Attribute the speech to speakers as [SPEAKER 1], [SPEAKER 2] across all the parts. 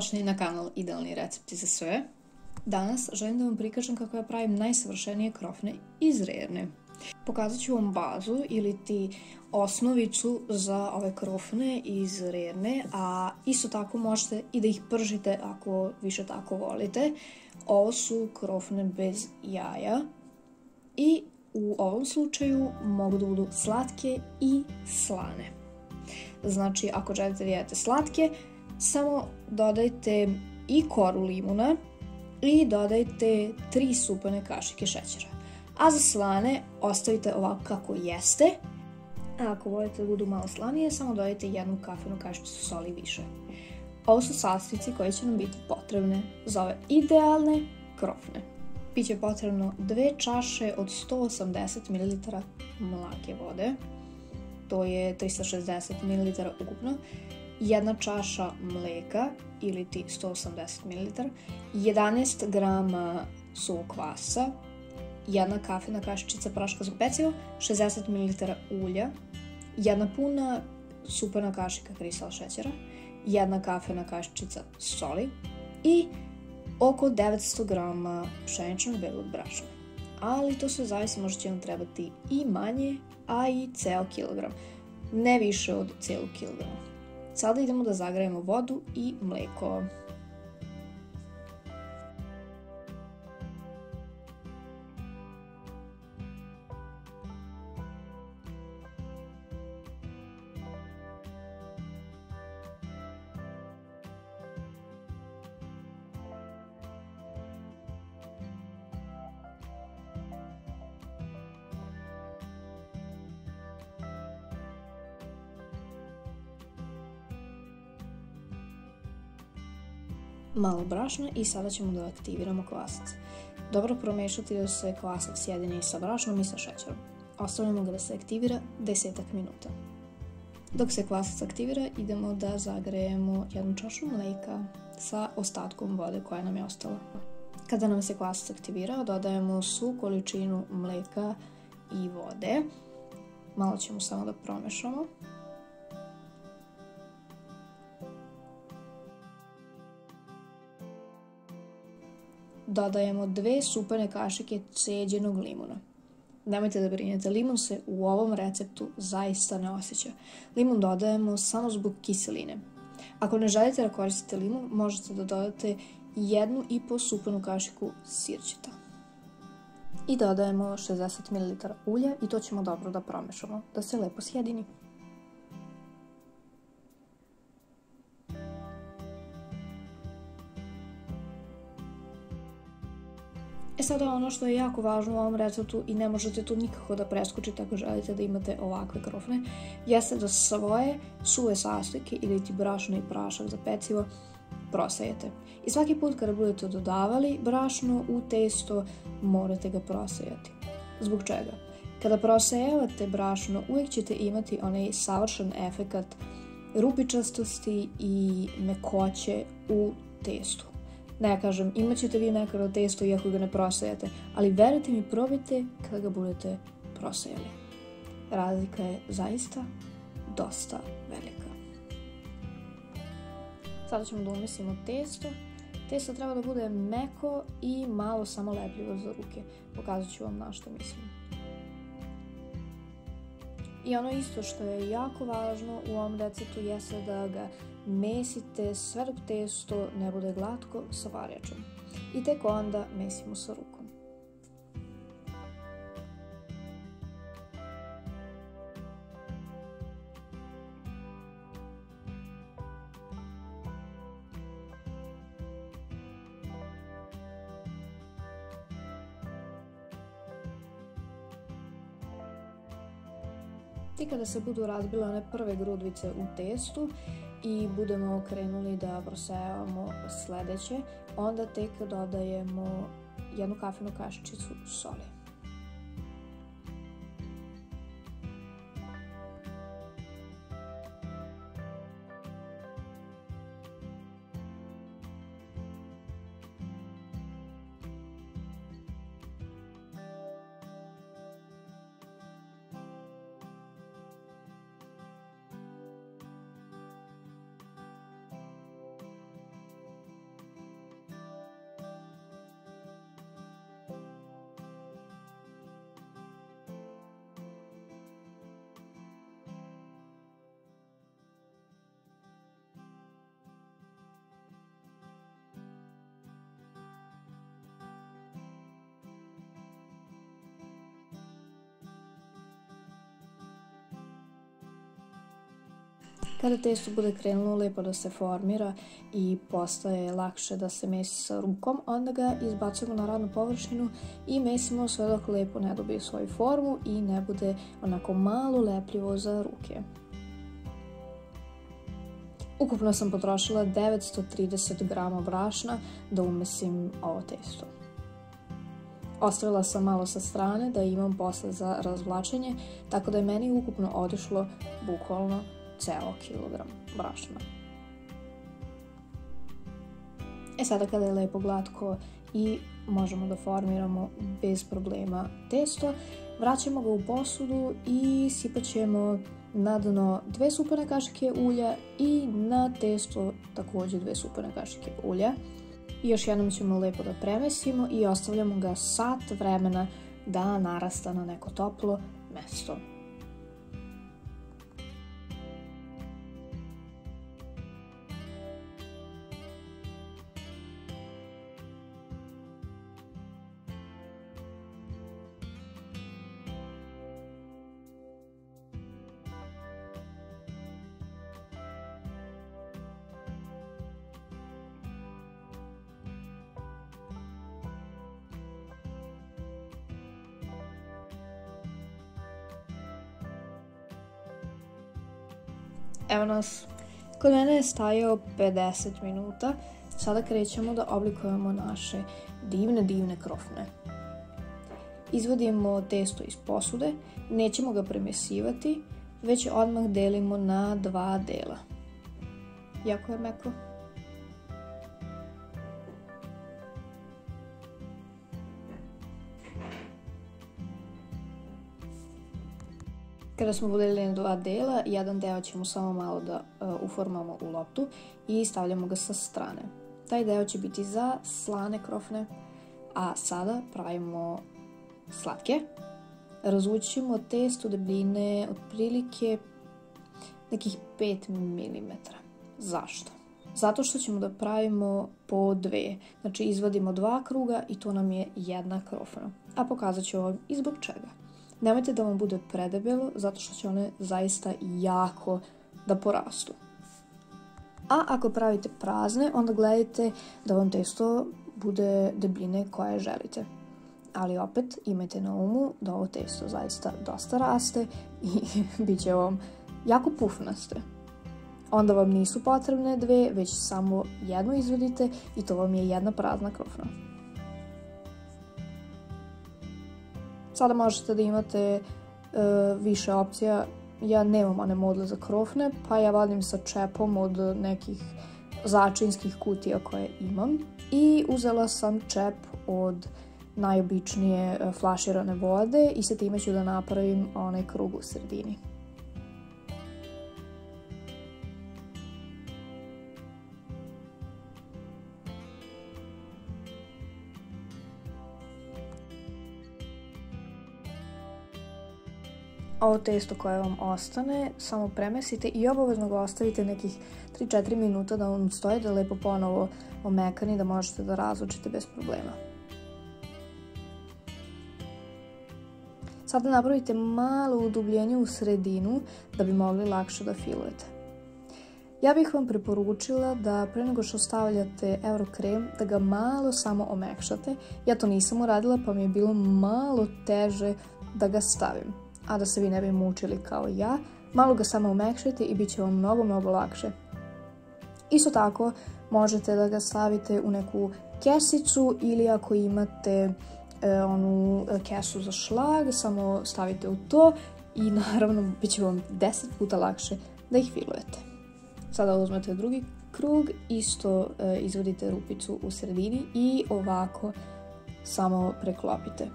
[SPEAKER 1] Dobrodošli na kanal Idealni recepti za sve. Danas želim da vam prikažem kako ja pravim najsavršenije krofne iz rerne. Pokazat ću vam bazu ili ti osnovicu za ove krofne iz rerne, a isto tako možete i da ih pržite ako više tako volite. Ovo su krofne bez jaja i u ovom slučaju mogu da budu slatke i slane. Znači, ako želite da jedete slatke, samo dodajte i koru limuna i dodajte 3 supane kašike šećera. A za slane ostavite ovako kako jeste. A ako volite da budu malo slanije, samo dodajte 1 kafenu kašičicu soli više. Ovo su sastojci koji će nam biti potrebne za ove idealne krofne. Biće potrebno 2 čaše od 180 ml mlake vode. To je 360 ml ukupno. 1 čaša mleka ili ti 180 ml, 11 g suvog kvasa, 1 kafena kašičica praška za pecivo, 60 ml ulja, 1 puna supana kašika kristal šećera, 1 kafena kašičica soli i oko 900 g pšeničnog belog brašna. Ali to sve zavisi, možda će vam trebati i manje, a i ceo kilogram, ne više od celog kilograma. Sada idemo da zagrejemo vodu i mleko. Malo brašna i sada ćemo da aktiviramo kvasac. Dobro promešati da se kvasac sjedini sa brašnom i sa šećerom. Ostavljamo ga da se aktivira 10 minuta. Dok se kvasac aktivira, idemo da zagrejemo 1 čašu mleka sa ostatkom vode koja nam je ostala. Kada nam se kvasac aktivirao, dodajemo svu količinu mleka i vode. Malo ćemo samo da promešamo. Dodajemo 2 supane kašike ceđenog limuna. Nemojte da brinete, limun se u ovom receptu zaista ne osjeća. Limun dodajemo samo zbog kiseline. Ako ne želite da koristite limun, možete da dodate 1,5 supanu kašiku sirćeta. I dodajemo 60 ml ulja i to ćemo dobro da promešamo, da se lepo sjedini. Sada ono što je jako važno u ovom receptu i ne možete tu nikako da preskočite ako želite da imate ovakve krofne, jeste da svoje suve sastojke ili ti brašno i prašak za pecivo prosejete. I svaki put kada budete dodavali brašno u testo, morate ga prosejati. Zbog čega? Kada prosejavate brašno, uvijek ćete imati onaj savršen efekat rupičastosti i mekoće u testu. Ne kažem, imat ćete vi nekada testo iako ga ne prosejate, ali verujte mi, probajte kada ga budete prosejali. Razlika je zaista dosta velika. Sada ćemo da umesimo testo. Testo treba da bude meko i malo samolepljivo za ruke. Pokazat ću vam na što mislim. I ono isto što je jako važno u ovom receptu jeste da ga mesite sve dok testo ne bude glatko sa varjačom. I tek onda mesimo sa rukom. I kada se budu razbile one prve grudvice u testu i budemo krenuli da prosejavamo sledeće, onda tek dodajemo 1 kafenu kašičicu soli. Kada testo bude krenulo lepo da se formira i postaje lakše da se mesi sa rukom, onda ga izbacujemo na radnu površinu i mesimo sve dok lepo ne dobije svoju formu i ne bude onako malo lepljivo za ruke. Ukupno sam potrošila 930 grama brašna da umesim ovo testo. Ostavila sam malo sa strane da imam posle za razvlačenje, tako da je meni ukupno otišlo bukvalno ceo kilogram brašna. Sada kada je lepo glatko i možemo da formiramo bez problema testo, vraćamo ga u posudu i sipat ćemo na dno 2 supane kašike ulja i na testo također 2 supane kašike ulja. I još jednom ćemo lepo da premesimo i ostavljamo ga sat vremena da narasta na neko toplo mesto. Evo nas, kod mene je stajao 50 minuta, sada krećemo da oblikujemo naše divne krofne. Izvadimo testo iz posude, nećemo ga premesivati, već odmah delimo na 2 dela. Jako je meko. Kada smo podelili na 2 dela, jedan deo ćemo samo malo da uformamo u loptu i stavljamo ga sa strane. Taj deo će biti za slane krofne, a sada pravimo slatke. Razvućemo testo debljine otprilike nekih 5 mm. Zašto? Zato što ćemo da pravimo po 2. Znači izvadimo 2 kruga i to nam je 1 krofna. A pokazat ću vam i zbog čega. Nemojte da vam bude predebelo, zato što će one zaista jako da porastu. A ako pravite prazne, onda gledajte da vam testo bude debljine koje želite. Ali opet imajte na umu da ovo testo zaista dosta raste i bit će vam jako pufnaste. Onda vam nisu potrebne 2, već samo 1 izvadite i to vam je 1 prazna krofna. Sada možete da imate više opcija. Ja nemam one modle za krofne, pa ja vadim sa čepom od nekih začinskih kutija koje imam. I uzela sam čep od najobičnije flaširane vode i sa time ću da napravim onaj krug u sredini. Ovo testo koje vam ostane, samo premesite i obavezno ga ostavite nekih 3-4 minuta da on stoji, da lepo ponovo omekani, da možete da razvučite bez problema. Sada napravite malo udubljenje u sredinu da bi mogli lakše da filujete. Ja bih vam preporučila da pre nego što stavljate Eurokrem, da ga malo samo omekšate. Ja to nisam uradila pa mi je bilo malo teže da ga stavim. A da se vi ne bi mučili kao ja, malo ga samo omekšajte i bit će vam mnogo lakše. Isto tako možete da ga stavite u neku kesicu ili ako imate onu kesu za šlag, samo stavite u to i naravno bit će vam 10 puta lakše da ih filujete. Sada uzmete drugi krug, isto izvadite rupicu u sredini i ovako samo preklopite.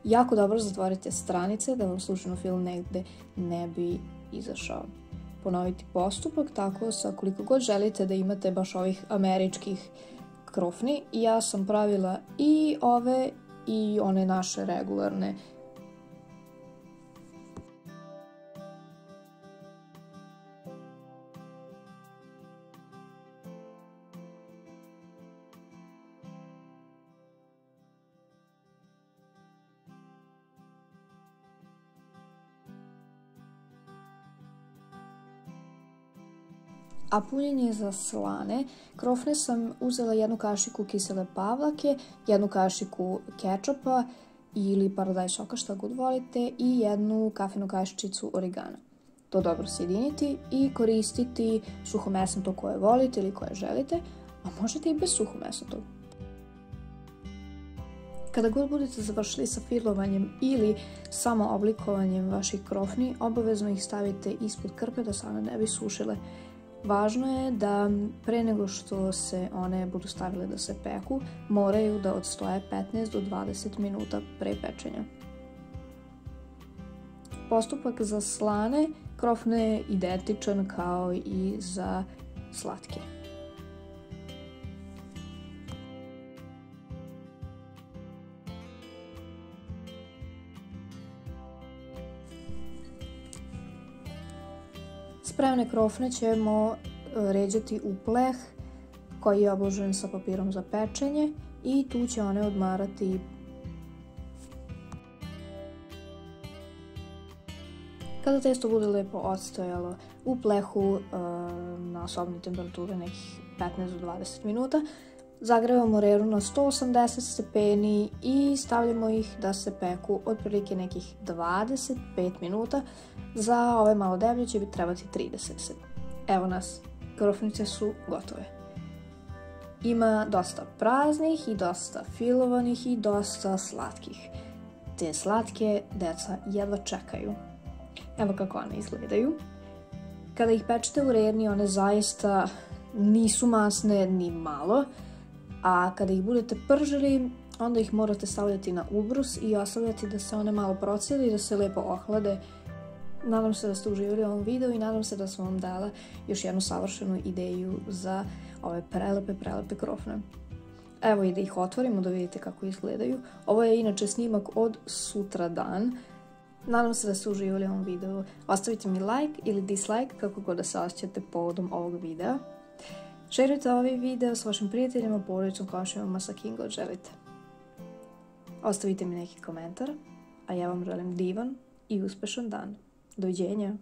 [SPEAKER 1] Jako dobro zatvorite stranice da vam slučajno film negde ne bi izašao. Ponoviti postupak tako sa koliko god želite da imate baš ovih američkih krofni. Ja sam pravila i ove i one naše regularne. A punjenje za slane krofne sam uzela 1 kašiku kisele pavlake, 1 kašiku kečapa ili paradajz soka, šta god volite, i 1 kafenu kašičicu origana. To dobro sjediniti i koristiti suhomesnato koje volite ili koje želite, a možete i bez suhomesnatog. Kada god budete završili sa filovanjem ili samo oblikovanjem vaših krofni, obavezno ih stavite ispod krpe da se one ne bi sušile. Važno je da pre nego što se one budu stavile da se peku, moraju da odstoje 15 do 20 minuta pre pečenja. Postupak za slane krofne je identičan kao i za slatke. Spremne krofne ćemo ređati u pleh koji je obložen sa papirom za pečenje i tu će one odmarati. Kada testo bude lepo odstojalo u plehu na sobnoj temperaturi nekih 15 do 20 minuta, zagrevamo reru na 180 stepeni i stavljamo ih da se peku otprilike nekih 25 minuta. Za ove malo deblje će trebati 30. Evo nas, krofnice su gotove. Ima dosta praznih i dosta filovanih i dosta slatkih. Te slatke deca jedva čekaju. Evo kako one izgledaju. Kada ih pečete u rerni, one zaista nisu masne ni malo, a kada ih budete pržili, onda ih morate stavljati na ubrus i ostavljati da se one malo procede i da se lepo ohlade. Nadam se da ste uživali u ovom videu i nadam se da sam vam dala još jednu savršenu ideju za ove prelepe krofne. Evo i da ih otvorimo da vidite kako izgledaju. Ovo je inače snimak od sutradan. Nadam se da ste uživali u ovom videu. Ostavite mi like ili dislike kako god da se osjećate povodom ovog videa. Šerujte ovaj video s vašim prijateljima, porodicom, komšijama, sa kim god želite. Ostavite mi neki komentar, a ja vam želim divan i uspešan dan. Doviđenja!